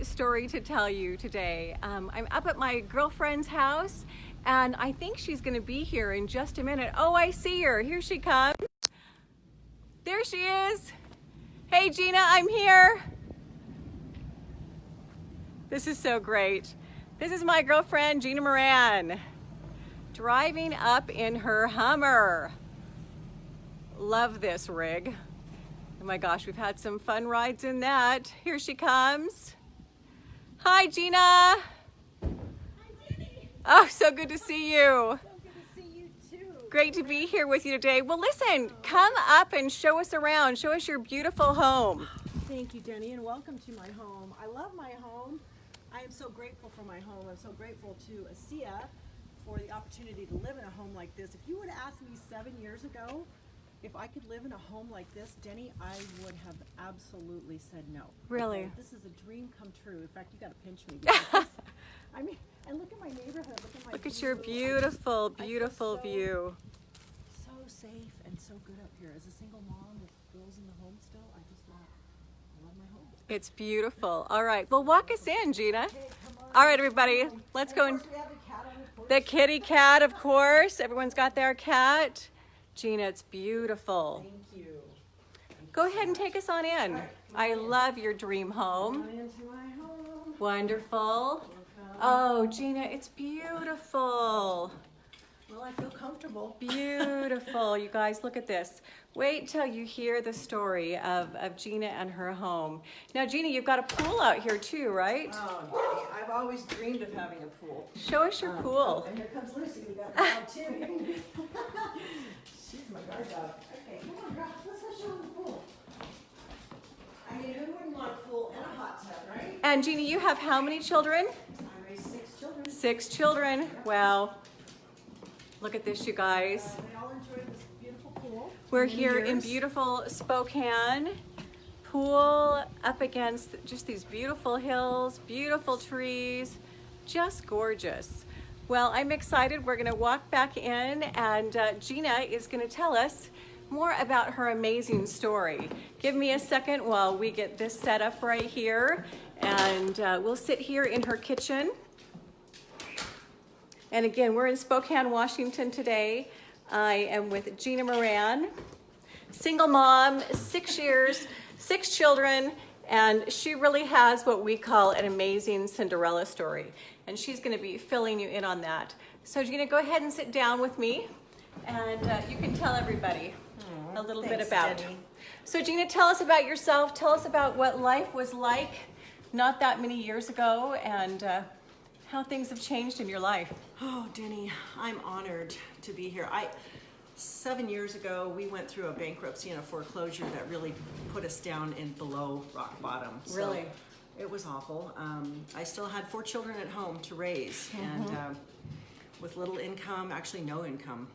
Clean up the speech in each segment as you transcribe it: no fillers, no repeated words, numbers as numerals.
Story to tell you today. I'm up at my girlfriend's house and I think she's going to be here in just a minute. Oh, I see her. Here she comes. There she is. Hey Gina, I'm here. This is so great. This is my girlfriend Gina Moran driving up in her Hummer. Love this rig. Oh my gosh, we've had some fun rides in that. Here she comes. Hi, Gina. Hi, Jenny. Oh, so good to see you. So good to see you too. Great to be here with you today. Well, listen, come up and show us around. Show us your beautiful home. Thank you, Jenny, and welcome to my home. I love my home. I am so grateful for my home. I'm so grateful to ASEA for the opportunity to live in a home like this. If you would have asked me 7 years ago if I could live in a home like this, Jenny, I would have absolutely said no. Really? This is a dream come true. In fact, you got to pinch me. Because I mean, and look at my neighborhood. Look at your beautiful, beautiful view. So safe and so good up here. As a single mom with girls in the home still, I love my home. It's beautiful. All right, well, walk us in, Gina. Okay, come on. All right, everybody, let's go. And of course we have the cat on the porch. The kitty cat, of course. Everyone's got their cat. Gina, it's beautiful. Thank you. Go ahead and take us on in. Right, I love your dream home. Come into my home. Wonderful. Oh, Gina, it's beautiful. Well, I feel comfortable. Beautiful. You guys, look at this. Wait till you hear the story of Gina and her home. Now, Gina, you've got a pool out here too, right? Oh, Jenny, I've always dreamed of having a pool. Show us your pool. And here comes Lucy. We got the dog too. She's my guard dog. Okay, come on, girl. Let's go show them the pool. I mean, who wouldn't want a pool and a hot tub, right? And Gina, you have how many children? I raised 6 children. 6 children. Wow. Look at this, you guys. They all enjoyed this beautiful pool. We're Many here in years. beautiful Spokane. Pool up against just these beautiful hills, beautiful trees, just gorgeous. Well, I'm excited. We're gonna walk back in and Gina is gonna tell us more about her amazing story. Give me a second while we get this set up right here and we'll sit here in her kitchen. And again, we're in Spokane, Washington today. I am with Gina Moran, single mom, 6 years, 6 children, and she really has what we call an amazing Cinderella story. And she's gonna be filling you in on that. So Gina, go ahead and sit down with me and you can tell everybody a little bit about. Jenny. So Gina, tell us about yourself. Tell us about what life was like not that many years ago and how things have changed in your life. Oh, Denny, I'm honored to be here. 7 years ago, we went through a bankruptcy and a foreclosure that really put us down in below rock bottom. So Really? it was awful. I still had 4 children at home to raise, and with little income, actually no income.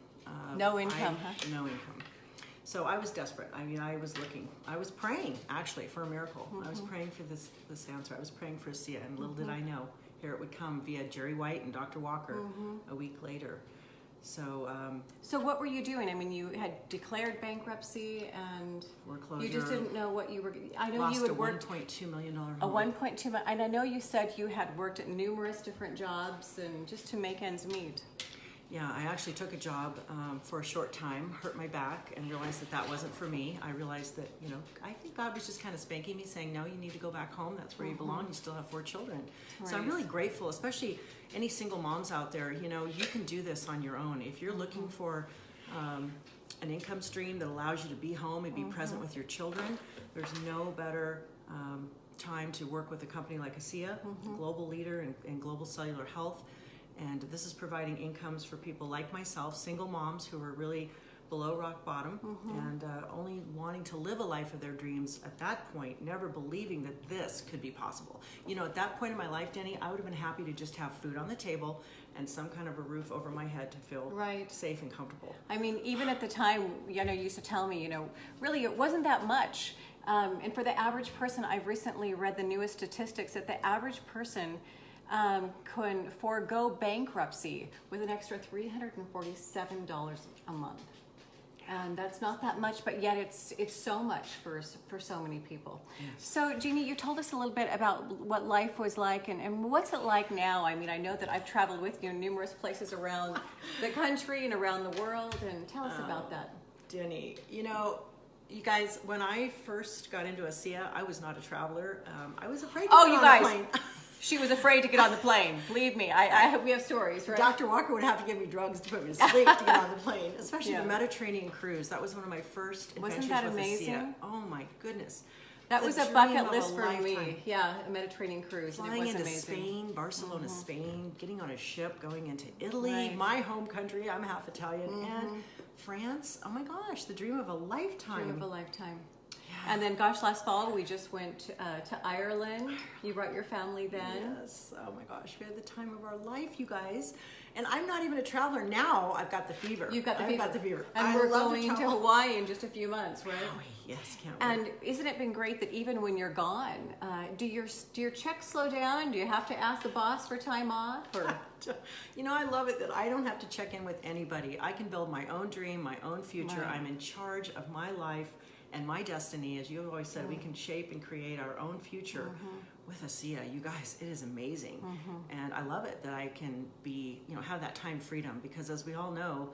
No income, huh? No income. So I was desperate. I mean, I was looking. I was praying, actually, for a miracle. I was praying for this answer. I was praying for ASEA, and little did I know, here it would come via Jerry White and Dr. Walker a week later. So, So what were you doing? I mean, you had declared bankruptcy and foreclosure. you just didn't know what you were, I know Lost you had a worked $1.2 million home. a 1.2 million, and I know you said you had worked at numerous different jobs and just to make ends meet. Yeah, I actually took a job for a short time, hurt my back, and realized that that wasn't for me. I realized that, you know, I think God was just kind of spanking me, saying, no, you need to go back home. That's where you belong. You still have 4 children. So I'm Right. really grateful, especially any single moms out there. You know, you can do this on your own. If you're looking for an income stream that allows you to be home and be present with your children, there's no better time to work with a company like ASEA, global leader in global cellular health. And this is providing incomes for people like myself, single moms who are really below rock bottom and only wanting to live a life of their dreams at that point, never believing that this could be possible. You know, at that point in my life, Denny, I would have been happy to just have food on the table and some kind of a roof over my head to feel Right. safe and comfortable. I mean, even at the time, you know, you used to tell me, you know, really it wasn't that much. And for the average person, I've recently read the newest statistics that the average person can forego bankruptcy with an extra $347 a month. And that's not that much, but yet it's so much for so many people. Yes. So Jeannie, you told us a little bit about what life was like, and what's it like now? I mean, I know that I've traveled with you in numerous places around the country and around the world, and tell us about that. Denny, you know, you guys, when I first got into ASEA, I was not a traveler. I was afraid to get on a plane. She was afraid to get on the plane. Believe me, we have stories, right? Dr. Walker would have to give me drugs to put me to sleep to get on the plane, especially the Mediterranean cruise. That was one of my first adventures. Wasn't that with amazing? ASEA. Oh my goodness. That was a bucket list for me. Yeah, a Mediterranean cruise. Flying and it was into amazing. Spain, Barcelona, Spain, getting on a ship, going into Italy, Right. my home country. I'm half Italian, and France. Oh my gosh, the dream of a lifetime. Dream of a lifetime. And then, gosh, last fall we just went to Ireland. You brought your family then. Yes. Oh my gosh, we had the time of our life, you guys. And I'm not even a traveler now. I've got the fever. You've got the fever. I've got the fever. And we're going to Hawaii in just a few months, right? Oh, yes, can't wait. And isn't it been great that even when you're gone, do your checks slow down? Do you have to ask the boss for time off? Or? You know, I love it that I don't have to check in with anybody. I can build my own dream, my own future. Right. I'm in charge of my life and my destiny. As you always said, we can shape and create our own future with ASEA. You guys, it is amazing. And I love it that I can be, you know, have that time freedom, because as we all know,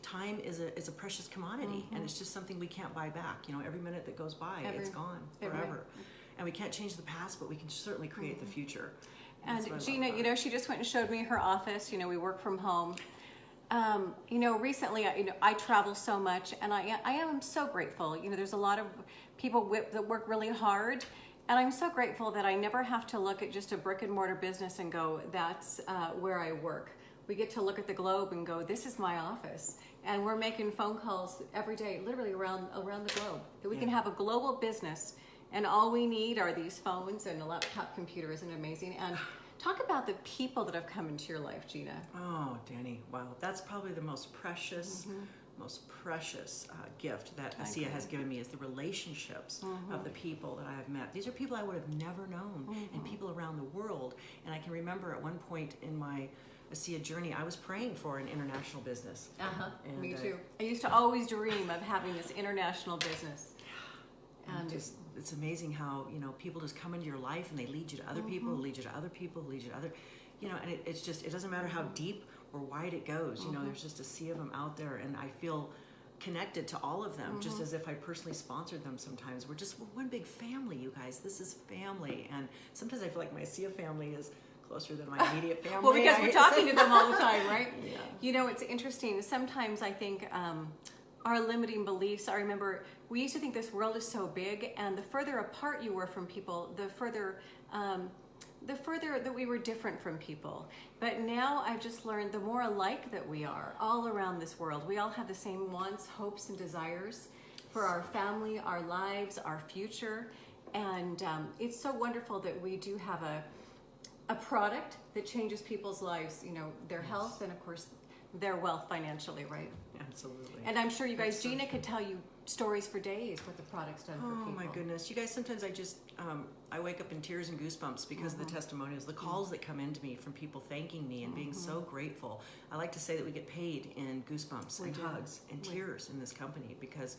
time is a precious commodity, and it's just something we can't buy back. You know, every minute that goes by, it's gone forever. And we can't change the past, but we can certainly create the future. And Gina, you know, she just went and showed me her office. You know, we work from home. You know, recently, I travel so much, and I am so grateful. You know, there's a lot of people that work really hard, and I'm so grateful that I never have to look at just a brick and mortar business and go, that's where I work. We get to look at the globe and go, this is my office. And we're making phone calls every day, literally around the globe. That we can have a global business, and all we need are these phones and a laptop computer. Isn't it amazing? And talk about the people that have come into your life, Gina. Oh, Danny, wow. That's probably the most precious, gift that ASEA has given me, is the relationships of the people that I have met. These are people I would have never known, and people around the world. And I can remember at one point in my ASEA journey, I was praying for an international business. And, me too. I used to always dream of having this international business. And just, it's amazing how, you know, people just come into your life and they lead you to other people, lead you to other people, lead you to other, you know, and it's just, it doesn't matter how deep or wide it goes. You know, there's just a sea of them out there, and I feel connected to all of them, just as if I personally sponsored them sometimes. We're one big family, you guys. This is family. And sometimes I feel like my ASEA family is closer than my immediate family. Well, because we're talking to them all the time, right? Yeah. You know, it's interesting. Sometimes I think our limiting beliefs, I remember we used to think this world is so big, and the further apart you were from people, the further that we were different from people. But now I've just learned the more alike that we are all around this world. We all have the same wants, hopes, and desires for our family, our lives, our future. And it's so wonderful that we do have a product that changes people's lives, you know, their health and, of course, their wealth financially, right? Absolutely. And I'm sure you guys, Gina could tell you stories for days what the product's done for people. Oh my goodness. You guys, sometimes I just, I wake up in tears and goosebumps because of the testimonials, the calls that come into me from people thanking me and being so grateful. I like to say that we get paid in goosebumps and hugs and tears in this company, because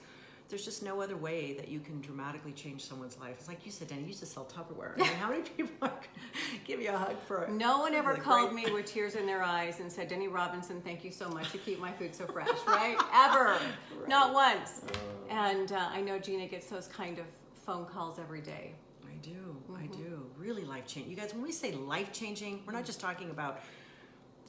there's just no other way that you can dramatically change someone's life. It's like you said, Danny, you used to sell Tupperware. I mean, how many people are going to give you a hug for it? No one ever called me with tears in their eyes and said, Denny Robinson, thank you so much. You keep my food so fresh, right? Ever. Right. Not once. And I know Gina gets those kind of phone calls every day. I do. I do. Really life-changing. You guys, when we say life-changing, we're not just talking about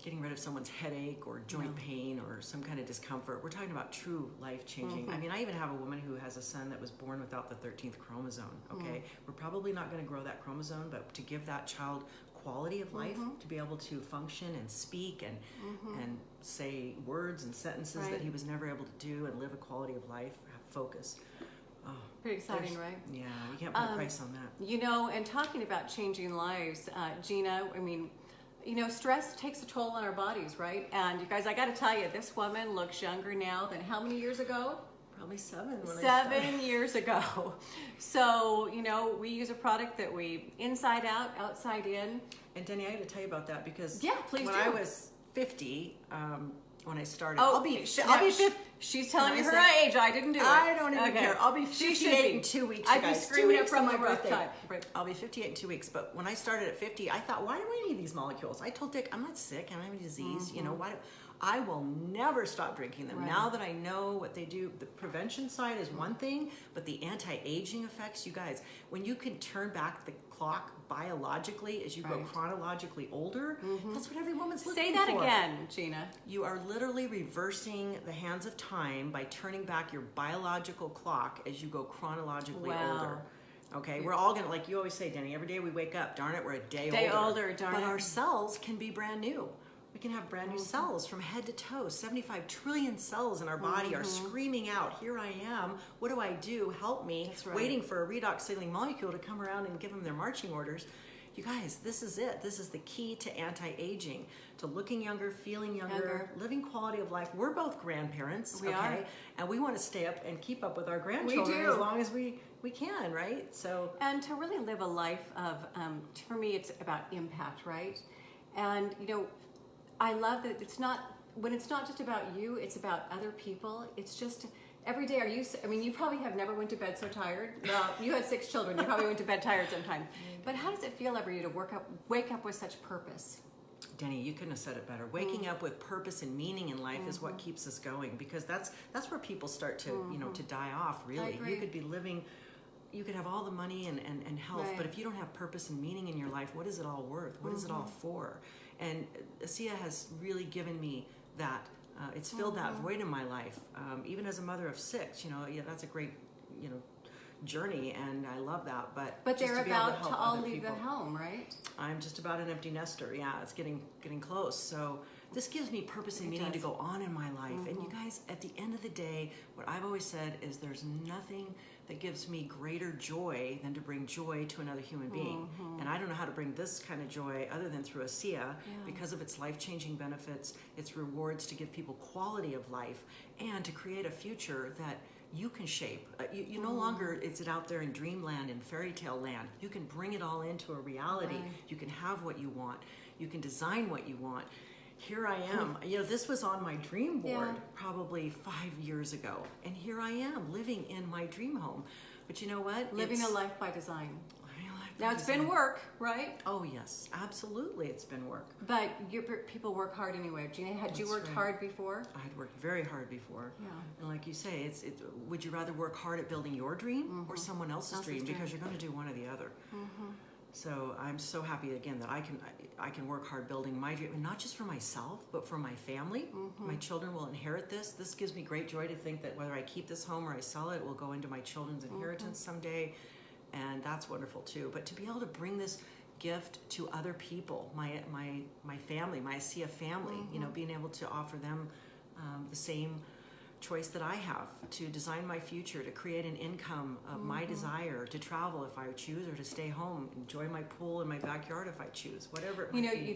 getting rid of someone's headache or joint pain or some kind of discomfort. We're talking about true life-changing. I mean, I even have a woman who has a son that was born without the 13th chromosome, okay? We're probably not going to grow that chromosome, but to give that child quality of life, to be able to function and speak and say words and sentences that he was never able to do, and live a quality of life, have focus. Oh, pretty exciting, right? Yeah, you can't put a price on that. You know, and talking about changing lives, Gina, I mean, you know, stress takes a toll on our bodies, right? And you guys, I got to tell you, this woman looks younger now than how many years ago? Probably 7. 7 years ago. So, you know, we use a product that we inside out, outside in. And Denny, I got to tell you about that, because yeah, please when do. I was 50, when I started. Oh, I'll be now 50. She's telling Can me I her say- age. I didn't do it. I don't even Okay. care. I'll be She should 58 be. in 2 weeks, I'd you be guys. screaming 2 it weeks from on my my birthday. birthday. I'll be 58 in 2 weeks. But when I started at 50, I thought, why do I need these molecules? I told Dick, I'm not sick. I don't have any disease. You know, why? I will never stop drinking them. Right. Now that I know what they do, the prevention side is one thing, but the anti-aging effects, you guys, when you can turn back the clock biologically as you go Right. chronologically older, that's what every woman's looking Say for. that again, Gina. You are literally reversing the hands of time by turning back your biological clock as you go chronologically Wow. older. Okay, we're all gonna, like you always say, Denny, every day we wake up, darn it, we're a day older, darn but it. our cells can be brand new. We can have brand new cells from head to toe. 75 trillion cells in our body are screaming out, here I am, what do I do, help me, That's right. waiting for a redox signaling molecule to come around and give them their marching orders. You guys, this is it. This is the key to anti-aging, to looking younger, feeling younger, living quality of life. We're both grandparents, We are. and we want to stay up and keep up with our grandchildren do. as long as we can, right? So And to really live a life of, for me, it's about impact, right? And, you know, I love that when it's not just about you, it's about other people. It's just, every day you probably have never went to bed so tired. Well, you had 6 children, you probably went to bed tired sometime. But how does it feel every day to wake up with such purpose? Denny, you couldn't have said it better. Waking up with purpose and meaning in life is what keeps us going, because that's where people start to, to die off, really. agree. You could be living, you could have all the money and health, Right. but if you don't have purpose and meaning in your life, what is it all worth? What is it all for? And ASEA has really given me that. It's filled that void in my life. Even as a mother of 6, that's a great, journey, and I love that. But But just they're be able about help to all other leave the people. home, right? I'm just about an empty nester. Yeah, it's getting close. So this gives me purpose and It meaning to does. go on in my life. And you guys, at the end of the day, what I've always said is there's nothing that gives me greater joy than to bring joy to another human being. And I don't know how to bring this kind of joy other than through ASEA, because of its life-changing benefits, its rewards to give people quality of life, and to create a future that you can shape. You no longer is it out there in dreamland and fairy tale land. You can bring it all into a reality. Right. You can have what you want. You can design what you want. Here I am. This was on my dream board probably 5 years ago. And here I am living in my dream home. But you know what? Living It's a life by design. living a life Now, by it's been design. work, right? Oh, yes. Absolutely. It's been work. But people work hard anyway. Gina, had you That's worked right. hard before? I'd worked very hard before. Yeah. And like you say, would you rather work hard at building your dream or someone else's dream? Because you're going to do one or the other. So I'm so happy again that I can work hard building my dream, and not just for myself, but for my family. My children will inherit this. This gives me great joy to think that whether I keep this home or I sell it, it will go into my children's inheritance someday, and that's wonderful too. But to be able to bring this gift to other people, my family, my ASEA family, being able to offer them the same choice that I have to design my future, to create an income of my desire, to travel if I choose, or to stay home, enjoy my pool in my backyard if I choose, whatever it might be.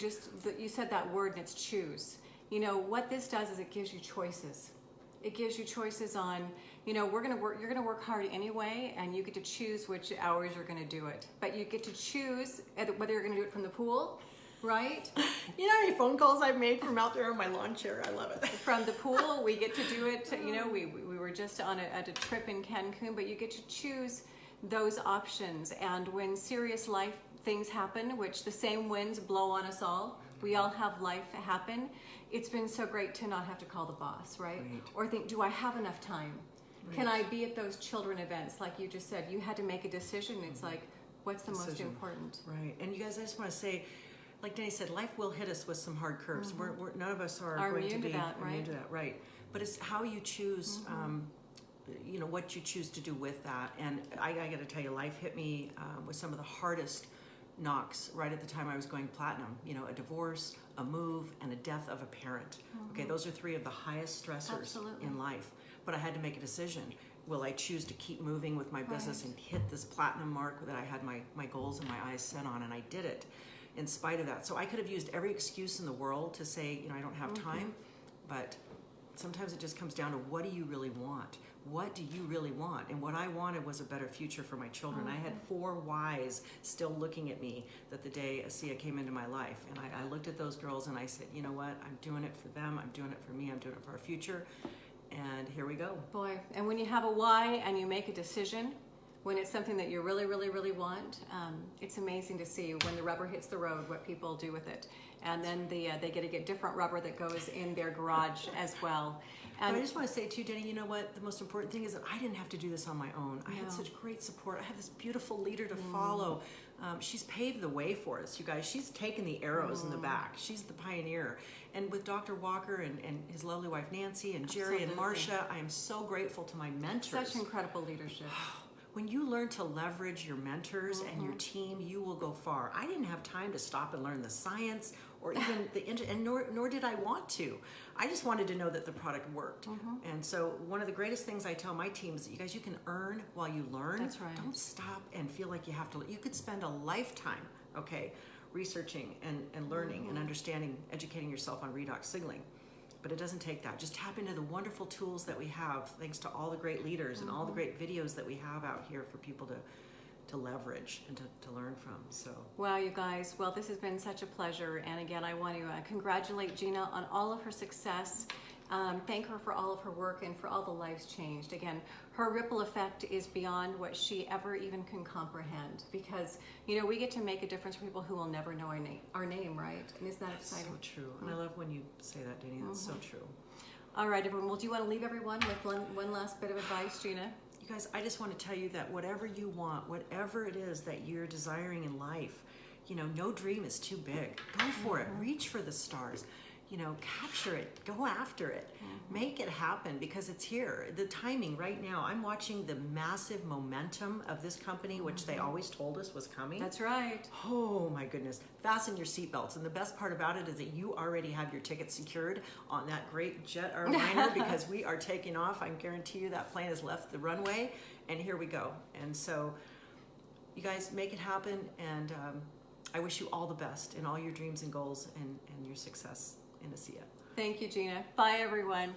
You said that word, and it's choose. What this does is it gives you choices. It gives you choices on, you're going to work hard anyway, and you get to choose which hours you're going to do it. But you get to choose whether you're going to do it from the pool, right? You know how many phone calls I've made from out there on my lawn chair? I love it. From the pool, we get to do it. We were just at a trip in Cancun, but you get to choose those options. And when serious life things happen, which the same winds blow on us all, we all have life happen. It's been so great to not have to call the boss, right? Or think, do I have enough time? Can I be at those children events? Like you just said, you had to make a decision. It's like, what's the most important? Right. And you guys, I just want to say, like Denny said, life will hit us with some hard curves. We're none of us are going immune to be to that, right? immune to that, right? But it's how you choose, what you choose to do with that. And I got to tell you, life hit me with some of the hardest knocks right at the time I was going platinum. A divorce, a move, and a death of a parent. Okay, those are 3 of the highest stressors in life. But I had to make a decision. Will I choose to keep moving with my business and hit this platinum mark that I had my goals and my eyes set on, and I did it in spite of that. So I could have used every excuse in the world to say, I don't have time, but sometimes it just comes down to, what do you really want? What do you really want? And what I wanted was a better future for my children. I had 4 whys still looking at me that the day ASEA came into my life. And I looked at those girls and I said, you know what? I'm doing it for them. I'm doing it for me. I'm doing it for our future. And here we go. Boy, and when you have a why and you make a decision, when it's something that you really, really, really want, it's amazing to see when the rubber hits the road, what people do with it. And then they get to get different rubber that goes in their garage as well. And I just want to say too, Jenny, you know what? The most important thing is that I didn't have to do this on my own. I had such great support. I have this beautiful leader to follow. She's paved the way for us, you guys. She's taken the arrows in the back. She's the pioneer. And with Dr. Walker and his lovely wife, Nancy, and Jerry and Marcia, I am so grateful to my mentors. Such incredible leadership. When you learn to leverage your mentors and your team, you will go far. I didn't have time to stop and learn the science or even and nor did I want to. I just wanted to know that the product worked. And so one of the greatest things I tell my team is that you guys, you can earn while you learn. That's right. Don't stop and feel like you have to. You could spend a lifetime, okay, researching and learning and understanding, educating yourself on redox signaling. But it doesn't take that. Just tap into the wonderful tools that we have, thanks to all the great leaders and all the great videos that we have out here for people to leverage and to learn from. So, wow, you guys. Well, this has been such a pleasure. And again, I want to congratulate Gina on all of her success. Thank her for all of her work and for all the lives changed. Again, her ripple effect is beyond what she ever even can comprehend, because, you know, we get to make a difference for people who will never know our name, right? And isn't that exciting? so true. And I love when you say that, Danny. That's so true. All right, everyone. Well, do you want to leave everyone with one last bit of advice, Gina? You guys, I just want to tell you that whatever you want, whatever it is that you're desiring in life, you know, no dream is too big. Go for it. Reach for the stars. You know, capture it, go after it, make it happen, because it's here. The timing right now, I'm watching the massive momentum of this company, which they always told us was coming. That's right. Oh my goodness. Fasten your seatbelts. And the best part about it is that you already have your ticket secured on that great jet airliner, because we are taking off. I guarantee you that plane has left the runway, and here we go. And so you guys, make it happen, and I wish you all the best in all your dreams and goals and your success in ASEA. Thank you, Gina. Bye, everyone.